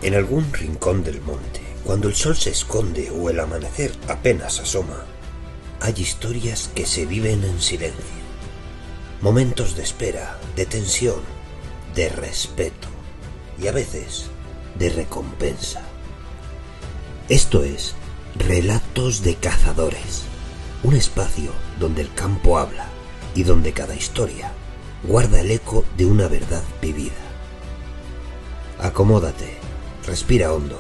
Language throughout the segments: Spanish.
En algún rincón del monte, cuando el sol se esconde o el amanecer apenas asoma, hay historias que se viven en silencio. Momentos de espera, de tensión, de respeto y a veces de recompensa. Esto es Relatos de Cazadores, un espacio donde el campo habla y donde cada historia guarda el eco de una verdad vivida. Acomódate, respira hondo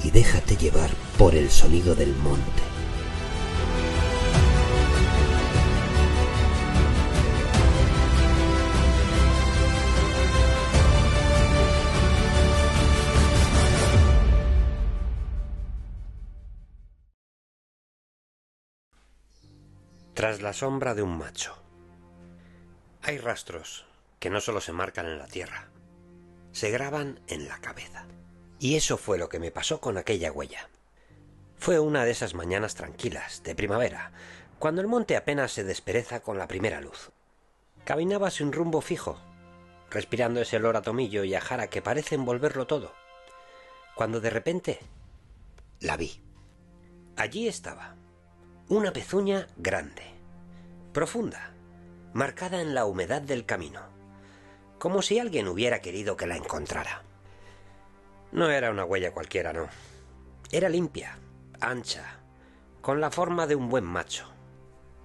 y déjate llevar por el sonido del monte. Tras la sombra de un macho. Hay rastros que no solo se marcan en la tierra, se graban en la cabeza. Y eso fue lo que me pasó con aquella huella. Fue una de esas mañanas tranquilas, de primavera, cuando el monte apenas se despereza con la primera luz. Caminaba sin rumbo fijo, respirando ese olor a tomillo y a jara que parece envolverlo todo, cuando de repente la vi. Allí estaba, una pezuña grande, profunda, marcada en la humedad del camino, como si alguien hubiera querido que la encontrara. No era una huella cualquiera, no. Era limpia, ancha, con la forma de un buen macho,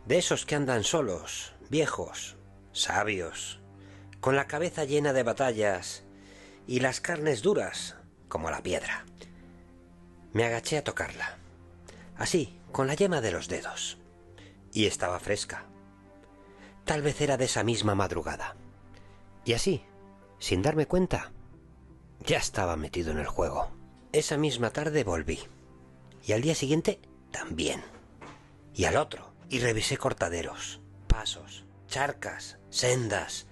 de esos que andan solos, viejos, sabios, con la cabeza llena de batallas y las carnes duras como la piedra. Me agaché a tocarla, así, con la yema de los dedos, y estaba fresca. Tal vez era de esa misma madrugada. Y así, sin darme cuenta, ya estaba metido en el juego. Esa misma tarde volví. Y al día siguiente también. Y al otro. Y revisé cortaderos, pasos, charcas, sendas,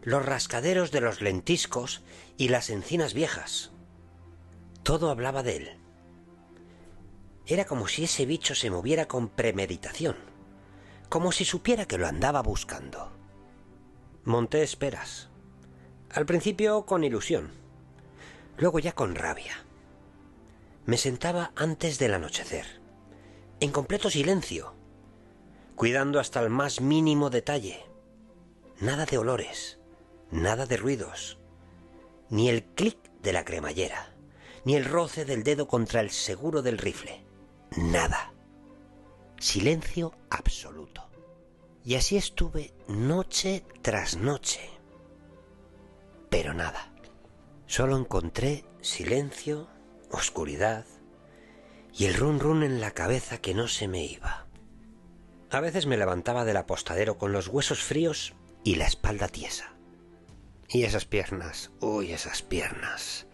los rascaderos de los lentiscos y las encinas viejas. Todo hablaba de él. Era como si ese bicho se moviera con premeditación, como si supiera que lo andaba buscando. Monté esperas. Al principio con ilusión, luego ya con rabia. Me sentaba antes del anochecer, en completo silencio, cuidando hasta el más mínimo detalle. Nada de olores, nada de ruidos, ni el clic de la cremallera, ni el roce del dedo contra el seguro del rifle. Nada. Silencio absoluto. Y así estuve noche tras noche. Pero nada. Solo encontré silencio, oscuridad y el run run en la cabeza que no se me iba. A veces me levantaba del apostadero con los huesos fríos y la espalda tiesa. Y esas piernas, uy, esas piernas,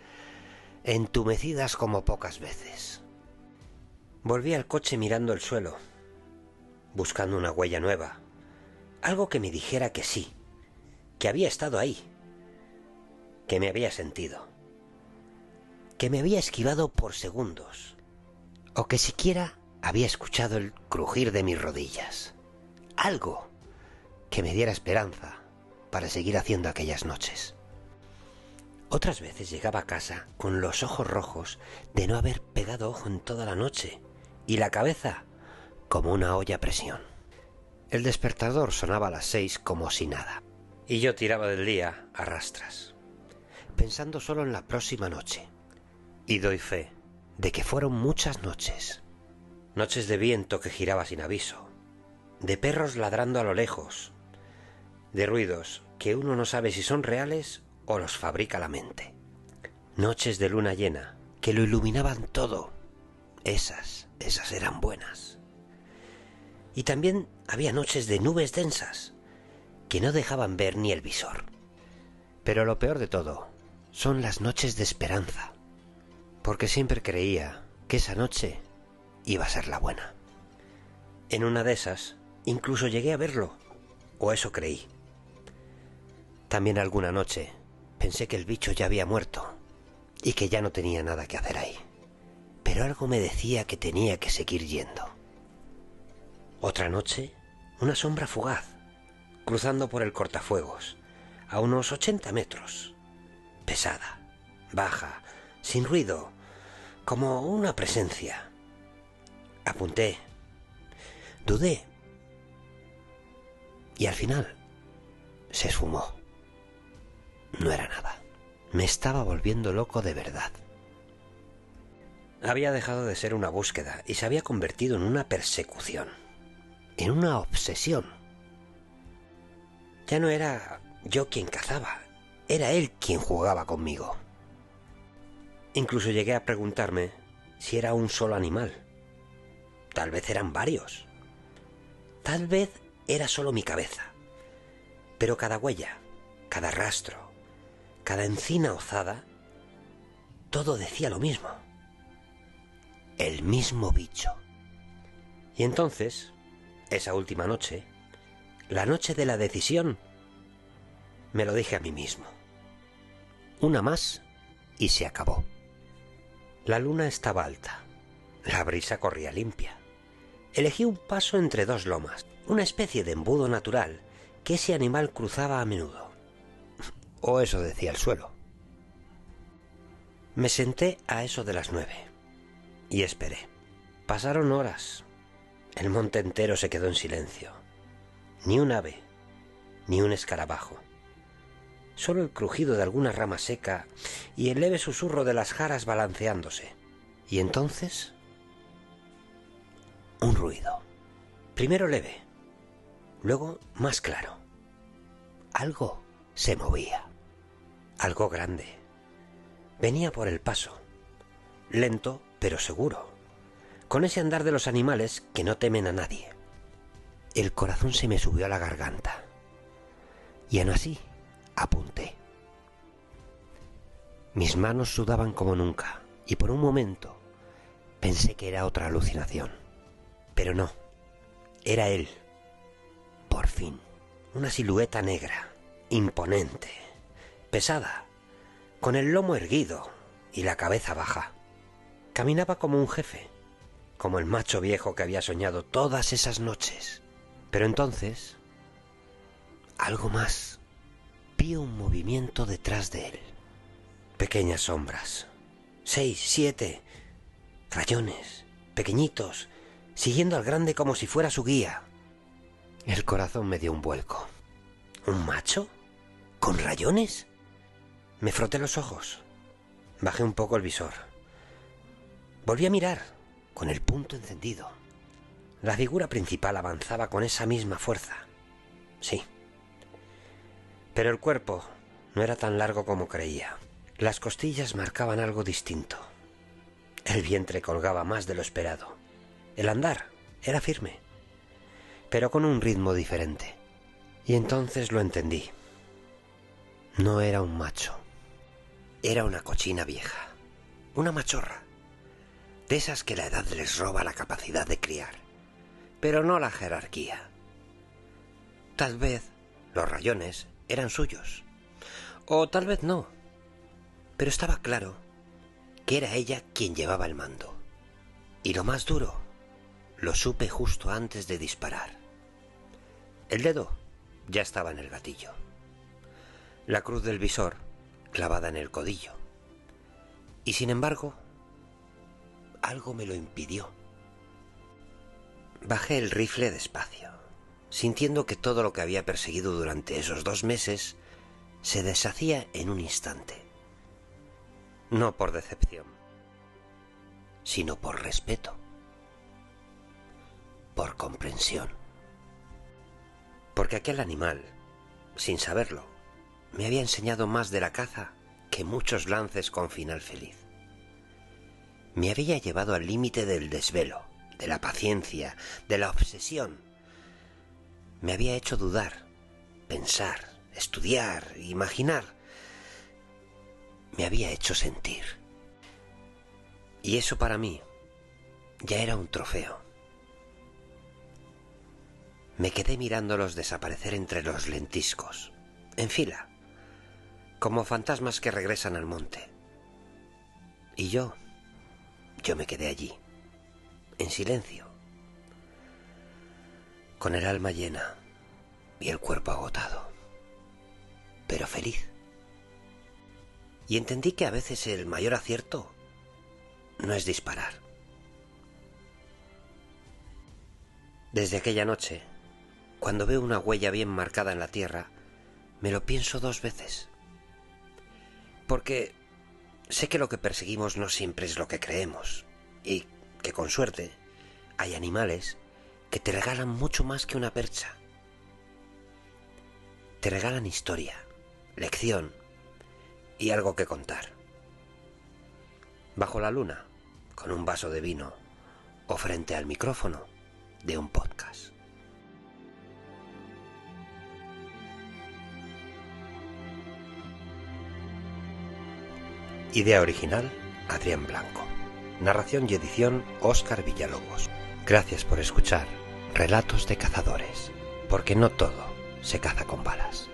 entumecidas como pocas veces. Volví al coche mirando el suelo, buscando una huella nueva, algo que me dijera que sí, que había estado ahí, que me había sentido, que me había esquivado por segundos, o que siquiera había escuchado el crujir de mis rodillas. Algo que me diera esperanza para seguir haciendo aquellas noches. Otras veces llegaba a casa con los ojos rojos de no haber pegado ojo en toda la noche y la cabeza como una olla a presión. El despertador sonaba a las 6 como si nada, y yo tiraba del día a rastras, pensando solo en la próxima noche. Y doy fe de que fueron muchas noches. Noches de viento que giraba sin aviso, de perros ladrando a lo lejos, de ruidos que uno no sabe si son reales o los fabrica la mente. Noches de luna llena que lo iluminaban todo. Esas eran buenas. Y también había noches de nubes densas que no dejaban ver ni el visor. Pero lo peor de todo son las noches de esperanza, porque siempre creía que esa noche iba a ser la buena. En una de esas, incluso llegué a verlo, o eso creí. También alguna noche pensé que el bicho ya había muerto y que ya no tenía nada que hacer ahí. Pero algo me decía que tenía que seguir yendo. Otra noche, una sombra fugaz, cruzando por el cortafuegos, a unos 80 metros. Pesada, baja, sin ruido, como una presencia. Apunté, dudé, y al final se esfumó. No era nada. Me estaba volviendo loco de verdad. Había dejado de ser una búsqueda y se había convertido en una persecución, en una obsesión. Ya no era yo quien cazaba, era él quien jugaba conmigo. Incluso llegué a preguntarme si era un solo animal. Tal vez eran varios. Tal vez era solo mi cabeza. Pero cada huella, cada rastro, cada encina ozada, todo decía lo mismo. El mismo bicho. Y entonces, esa última noche, la noche de la decisión, me lo dije a mí mismo. Una más y se acabó. La luna estaba alta. La brisa corría limpia. Elegí un paso entre dos lomas, una especie de embudo natural que ese animal cruzaba a menudo. O eso decía el suelo. Me senté a eso de las 9 y esperé. Pasaron horas. El monte entero se quedó en silencio. Ni un ave, ni un escarabajo. Solo el crujido de alguna rama seca y el leve susurro de las jaras balanceándose. Y entonces, un ruido. Primero leve, luego más claro. Algo se movía. Algo grande. Venía por el paso. Lento, pero seguro. Con ese andar de los animales que no temen a nadie. El corazón se me subió a la garganta. Y aún así, apunté. Mis manos sudaban como nunca, y por un momento pensé que era otra alucinación. Pero no, era él. Por fin, una silueta negra, imponente, pesada, con el lomo erguido y la cabeza baja. Caminaba como un jefe, como el macho viejo que había soñado todas esas noches. Pero entonces, algo más. Vi un movimiento detrás de él. Pequeñas sombras. 6, 7. Rayones. Pequeñitos. Siguiendo al grande como si fuera su guía. El corazón me dio un vuelco. ¿Un macho? ¿Con rayones? Me froté los ojos. Bajé un poco el visor. Volví a mirar, con el punto encendido. La figura principal avanzaba con esa misma fuerza. Sí. Pero el cuerpo no era tan largo como creía. Las costillas marcaban algo distinto. El vientre colgaba más de lo esperado. El andar era firme, pero con un ritmo diferente. Y entonces lo entendí. No era un macho. Era una cochina vieja. Una machorra. De esas que la edad les roba la capacidad de criar, pero no la jerarquía. Tal vez los rayones eran suyos, o tal vez no, pero estaba claro que era ella quien llevaba el mando. Y lo más duro, lo supe justo antes de disparar. El dedo ya estaba en el gatillo. La cruz del visor clavada en el codillo. Y sin embargo, algo me lo impidió. Bajé el rifle despacio, sintiendo que todo lo que había perseguido durante esos 2 meses se deshacía en un instante. No por decepción, sino por respeto, por comprensión. Porque aquel animal, sin saberlo, me había enseñado más de la caza que muchos lances con final feliz. Me había llevado al límite del desvelo, de la paciencia, de la obsesión. Me había hecho dudar, pensar, estudiar, imaginar. Me había hecho sentir. Y eso para mí ya era un trofeo. Me quedé mirándolos desaparecer entre los lentiscos, en fila, como fantasmas que regresan al monte. Y yo me quedé allí, en silencio, con el alma llena y el cuerpo agotado, pero feliz. Y entendí que a veces el mayor acierto no es disparar. Desde aquella noche, cuando veo una huella bien marcada en la tierra, me lo pienso 2 veces. Porque sé que lo que perseguimos no siempre es lo que creemos, y que con suerte hay animales que te regalan mucho más que una percha. Te regalan historia, lección y algo que contar. Bajo la luna, con un vaso de vino o frente al micrófono de un podcast. Idea original, Adrián Blanco. Narración y edición, Óscar Villalobos. Gracias por escuchar Relatos de Cazadores, porque no todo se caza con balas.